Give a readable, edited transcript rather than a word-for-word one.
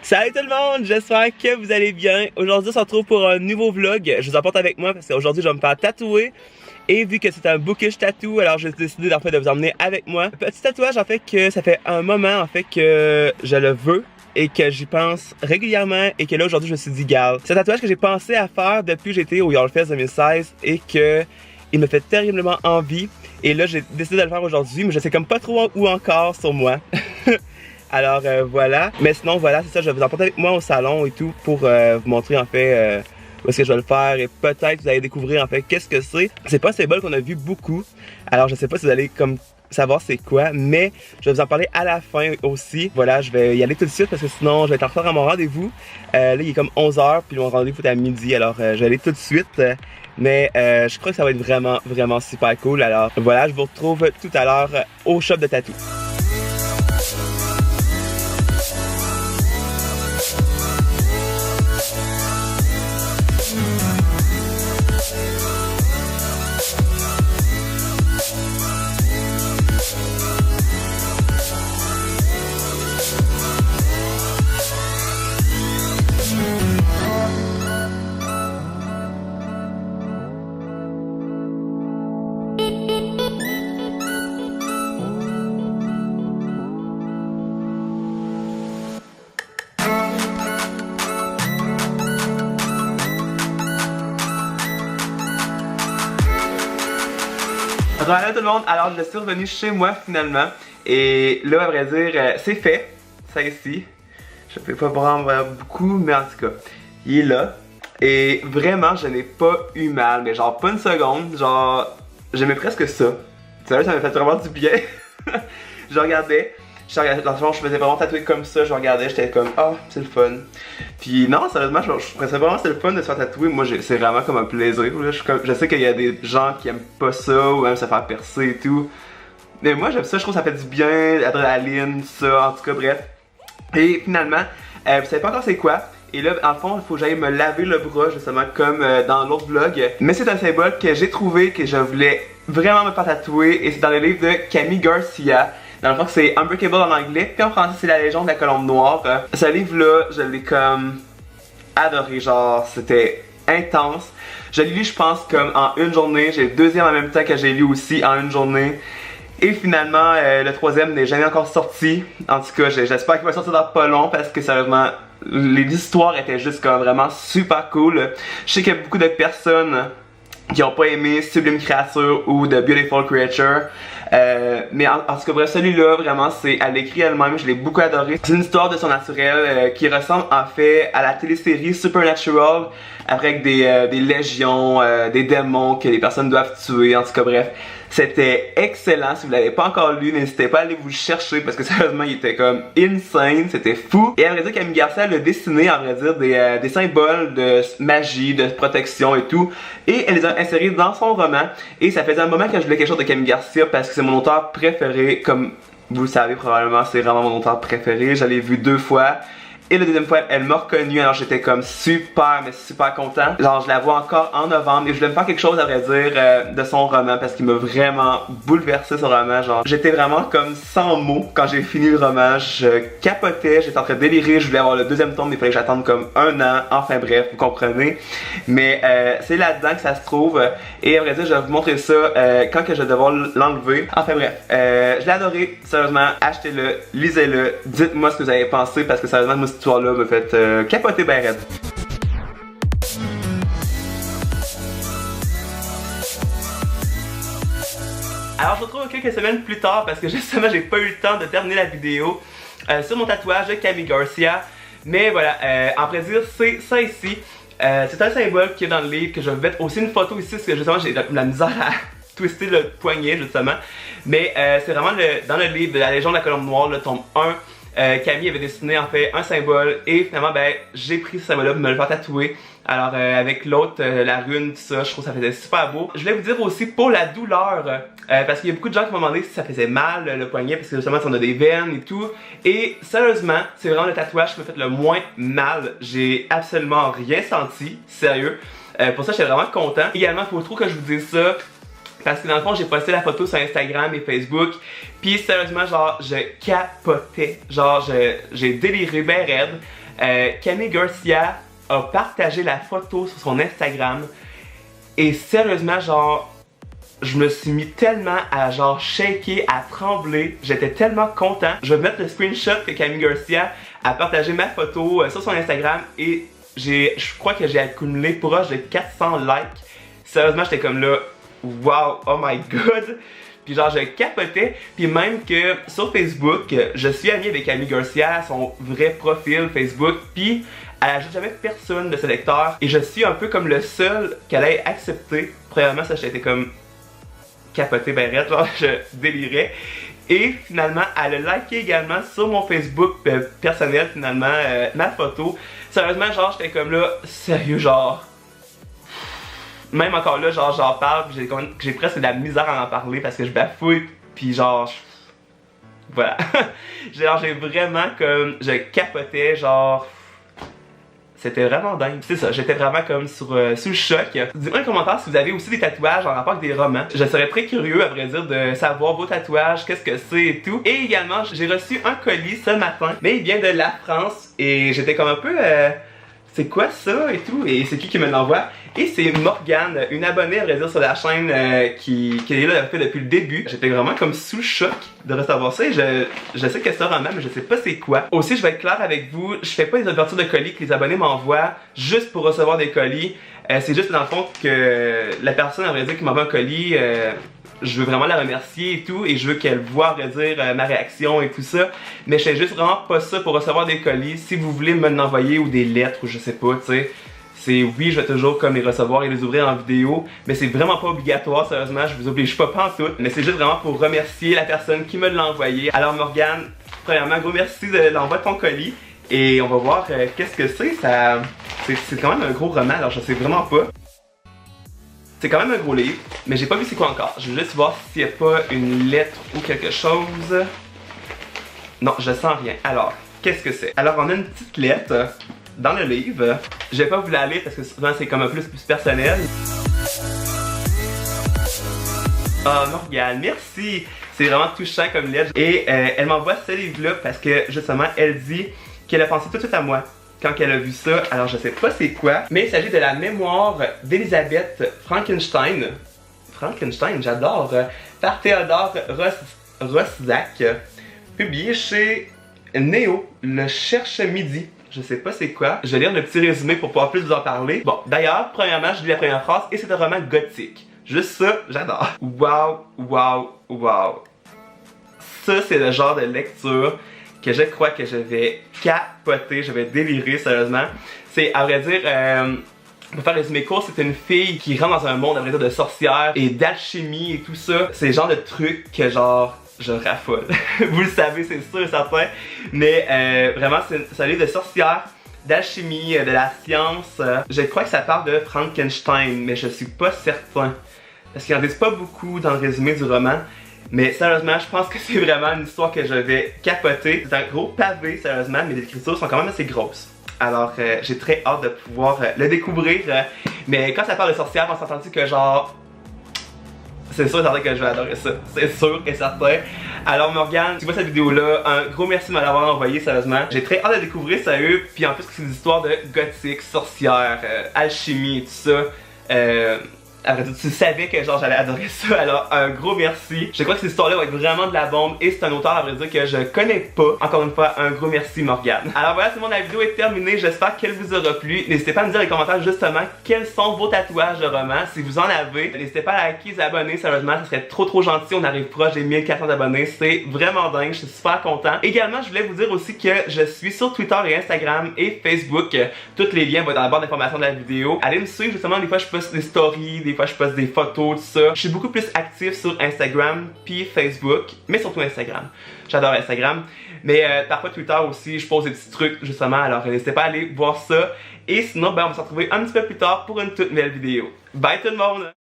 Salut tout le monde, j'espère que vous allez bien. Aujourd'hui on se retrouve pour un nouveau vlog. Je vous emporte avec moi parce qu'aujourd'hui je vais me faire tatouer. Et vu que c'est un bookish tattoo, alors j'ai décidé en fait de vous emmener avec moi. Petit tatouage en fait que ça fait un moment en fait que je le veux et que j'y pense régulièrement et que là aujourd'hui je me suis dit garde. C'est un tatouage que j'ai pensé à faire depuis que j'étais au YOLFest 2016 et que il me fait terriblement envie. Et là j'ai décidé de le faire aujourd'hui, mais je sais comme pas trop où encore sur moi. Alors voilà, mais sinon voilà, c'est ça, je vais vous emporter avec moi au salon et tout pour vous montrer en fait où est-ce que je vais le faire et peut-être vous allez découvrir en fait qu'est-ce que c'est. C'est pas un symbole qu'on a vu beaucoup, alors je sais pas si vous allez comme savoir c'est quoi, mais je vais vous en parler à la fin aussi. Voilà, je vais y aller tout de suite parce que sinon je vais être en retard à mon rendez-vous. Là il est comme 11h puis mon rendez-vous est à midi, alors je vais aller tout de suite. Mais je crois que ça va être vraiment super cool. Alors voilà, je vous retrouve tout à l'heure au shop de tatou. Voilà tout le monde, alors je suis revenu chez moi finalement et là à vrai dire c'est fait, ça ici, je peux pas prendre beaucoup mais en tout cas il est là et vraiment je n'ai pas eu mal mais genre pas une seconde, genre j'aimais presque ça, sérieux ça m'a fait vraiment du bien. Je regardais, dans le fond je faisais vraiment tatouer comme ça, je regardais, j'étais comme ah oh, c'est le fun. Puis non, sérieusement, je pensais vraiment que c'est le fun de se faire tatouer. Moi, c'est vraiment comme un plaisir. Là. Je sais qu'il y a des gens qui aiment pas ça ou même se faire percer et tout. Mais moi, j'aime ça, je trouve que ça fait du bien, l'adrénaline, ça, en tout cas, bref. Et finalement, vous savez pas encore c'est quoi. Et là, en fond, il faut que j'aille me laver le bras, justement, comme dans l'autre vlog. Mais c'est un symbole que j'ai trouvé, que je voulais vraiment me faire tatouer. Et c'est dans le livre de Camille Garcia. Dans le fond, c'est Unbreakable en anglais, puis en français, c'est La Légende de la Colombe Noire. Ce livre-là, je l'ai comme adoré, genre, c'était intense. Je l'ai lu, je pense, comme en une journée. J'ai le deuxième en même temps que j'ai lu aussi en une journée. Et finalement, le troisième n'est jamais encore sorti. En tout cas, j'espère qu'il va sortir dans pas long parce que sérieusement, les histoires étaient juste comme vraiment super cool. Je sais qu'il y a beaucoup de personnes qui n'ont pas aimé Sublime Creature ou The Beautiful Creature. Mais en tout cas bref, celui-là vraiment c'est, elle l'écrit elle-même, je l'ai beaucoup adoré. C'est une histoire de surnaturel qui ressemble en fait à la télésérie Supernatural avec des légions, des démons que les personnes doivent tuer, en tout cas bref. C'était excellent, si vous l'avez pas encore lu, n'hésitez pas à aller vous le chercher parce que sérieusement il était comme insane, c'était fou. Et à vrai dire Camille Garcia elle a dessiné à vrai dire des symboles de magie, de protection et tout. Et elle les a insérés dans son roman. Et ça faisait un moment que je voulais quelque chose de Camille Garcia parce que c'est mon auteur préféré, comme vous le savez probablement, c'est vraiment mon auteur préféré. Je l'ai vu 2 fois. Et la deuxième fois, elle m'a reconnu, alors j'étais comme super content. Genre, je la vois encore en novembre et je voulais me faire quelque chose à vrai dire de son roman parce qu'il m'a vraiment bouleversé son roman. Genre, j'étais vraiment comme sans mots quand j'ai fini le roman. Je capotais, j'étais en train de délirer. Je voulais avoir le deuxième tome, mais il fallait que j'attende comme 1 an. Enfin bref, vous comprenez. Mais c'est là-dedans que ça se trouve. Et à vrai dire, je vais vous montrer ça quand que je vais devoir l'enlever. Enfin bref, je l'ai adoré. Sérieusement, achetez-le, lisez-le. Dites-moi ce que vous avez pensé parce que sérieusement, moi, cette histoire-là me fait capoter ben raide. Alors je vous retrouve quelques semaines plus tard parce que justement j'ai pas eu le temps de terminer la vidéo sur mon tatouage de Camille Garcia. Mais voilà, en vrai dire c'est ça ici. C'est un symbole qui est dans le livre que je vais mettre aussi une photo ici parce que justement j'ai la misère à twister le poignet justement. Mais c'est vraiment dans le livre de La Légende de la Colombe Noire, le tome 1. Camille avait dessiné en fait un symbole et finalement ben j'ai pris ce symbole là pour me le faire tatouer. Alors avec l'autre, la rune, tout ça, je trouve que ça faisait super beau. Je voulais vous dire aussi pour la douleur, parce qu'il y a beaucoup de gens qui m'ont demandé si ça faisait mal le poignet, parce que justement on a des veines et tout. Et sérieusement, c'est vraiment le tatouage qui m'a fait le moins mal. J'ai absolument rien senti, sérieux. Pour ça j'étais vraiment content. Également, il faut trop que je vous dise ça. Parce que dans le fond, j'ai posté la photo sur Instagram et Facebook. Puis sérieusement, genre, je capotais. Genre, j'ai déliré ben raide. Camille Garcia a partagé la photo sur son Instagram et sérieusement, genre, je me suis mis tellement à genre shaker, à trembler, j'étais tellement content. Je vais mettre le screenshot que Camille Garcia a partagé ma photo sur son Instagram et je crois que j'ai accumulé proche de 400 likes. Sérieusement, j'étais comme là, wow, oh my god. Puis genre, je capotais. Puis même que sur Facebook, je suis ami avec Camille Garcia, son vrai profil Facebook. Puis elle ajoute jamais personne de ses lecteurs. Et je suis un peu comme le seul qu'elle ait accepté. Premièrement, ça, j'étais comme capoté, ben raide, genre, je délirais. Et finalement, elle a liké également sur mon Facebook personnel, finalement, ma photo. Sérieusement, genre, j'étais comme là, sérieux, genre. Même encore là, genre, j'en parle, j'ai presque de la misère à en parler parce que je bafouille, puis genre, voilà. Genre, j'ai vraiment comme, je capotais, genre. C'était vraiment dingue. C'est ça, j'étais vraiment comme sous le choc. Dites-moi en commentaire si vous avez aussi des tatouages en rapport avec des romans. Je serais très curieux, à vrai dire, de savoir vos tatouages, qu'est-ce que c'est et tout. Et également, j'ai reçu un colis ce matin, mais il vient de la France. Et j'étais comme un peu... c'est quoi ça et tout, et c'est qui me l'envoie? Et c'est Morgane, une abonnée à vrai dire sur la chaîne qui est là depuis le début. J'étais vraiment comme sous le choc de recevoir ça et je sais que c'est un roman mais je sais pas c'est quoi. Aussi je vais être clair avec vous, je fais pas les ouvertures de colis que les abonnés m'envoient juste pour recevoir des colis. C'est juste dans le fond que la personne à vrai dire qui m'envoie un colis, je veux vraiment la remercier et tout, et je veux qu'elle voit, à vrai dire, ma réaction et tout ça. Mais je fais juste vraiment pas ça pour recevoir des colis. Si vous voulez me l'envoyer ou des lettres ou je sais pas, tu sais, c'est oui, je vais toujours comme les recevoir et les ouvrir en vidéo, mais c'est vraiment pas obligatoire, sérieusement, je vous oblige pas pantoute. Mais c'est juste vraiment pour remercier la personne qui me l'a envoyé. Alors Morgane, premièrement, gros merci de l'envoi de ton colis. Et on va voir qu'est-ce que c'est. C'est quand même un gros roman, alors je sais vraiment pas. C'est quand même un gros livre, mais j'ai pas vu c'est quoi encore. Je vais juste voir s'il n'y a pas une lettre ou quelque chose. Non, je sens rien. Alors, qu'est-ce que c'est? Alors, on a une petite lettre dans le livre. Je vais pas vous la lire parce que souvent c'est comme un plus personnel. Oh, Morgane, merci! C'est vraiment touchant comme lettre. Et elle m'envoie ce livre-là parce que justement, elle dit qu'elle a pensé tout de suite à moi quand elle a vu ça. Alors je sais pas c'est quoi, mais il s'agit de la mémoire d'Elisabeth Frankenstein. Frankenstein, j'adore. Par Théodore Roszak, publié chez Néo, le cherche-midi. Je sais pas c'est quoi. Je vais lire le petit résumé pour pouvoir plus vous en parler. Bon, d'ailleurs, premièrement, je lis la première phrase et c'est un roman gothique. Juste ça, j'adore. Wow, wow, wow. Ça, c'est le genre de lecture que je crois que je vais capoter, je vais délirer sérieusement. C'est, à vrai dire, pour faire résumer court, c'est une fille qui rentre dans un monde, à vrai dire, de sorcières et d'alchimie et tout ça. C'est le genre de truc que genre, je raffole. Vous le savez, c'est sûr et certain. Mais vraiment, c'est un livre de sorcières, d'alchimie, de la science. Je crois que ça parle de Frankenstein, mais je suis pas certain. Parce qu'ils en disent pas beaucoup dans le résumé du roman. Mais sérieusement, je pense que c'est vraiment une histoire que je vais capoter. C'est un gros pavé, sérieusement, mais les écritures sont quand même assez grosses. Alors, j'ai très hâte de pouvoir le découvrir. Mais quand ça parle de sorcières, on s'entend-tu que genre... C'est sûr et certain que je vais adorer ça. C'est sûr et certain. Alors Morgane, si tu vois cette vidéo-là, un gros merci de me l'avoir envoyé, sérieusement. J'ai très hâte de découvrir, sérieux. Puis en plus, c'est des histoires de gothique, sorcières, alchimie et tout ça. Après tout, tu savais que genre j'allais adorer ça, alors un gros merci. Je crois que cette histoire-là va être vraiment de la bombe et c'est un auteur à vrai dire que je connais pas. Encore une fois, un gros merci Morgane. Alors voilà tout le monde, la vidéo est terminée, j'espère qu'elle vous aura plu. N'hésitez pas à me dire dans les commentaires justement quels sont vos tatouages de romans, si vous en avez. N'hésitez pas à liker, vous abonner, sérieusement, ça serait trop gentil, on arrive proche des 1400 abonnés, c'est vraiment dingue, je suis super content. Également, je voulais vous dire aussi que je suis sur Twitter et Instagram et Facebook. Tous les liens vont dans la barre d'informations de la vidéo. Allez me suivre justement, des fois je poste des stories, des fois je poste des photos, tout ça. Je suis beaucoup plus actif sur Instagram puis Facebook, mais surtout Instagram. J'adore Instagram. Mais parfois Twitter aussi, je pose des petits trucs justement, alors n'hésitez pas à aller voir ça. Et sinon, ben, on va se retrouver un petit peu plus tard pour une toute nouvelle vidéo. Bye tout le monde!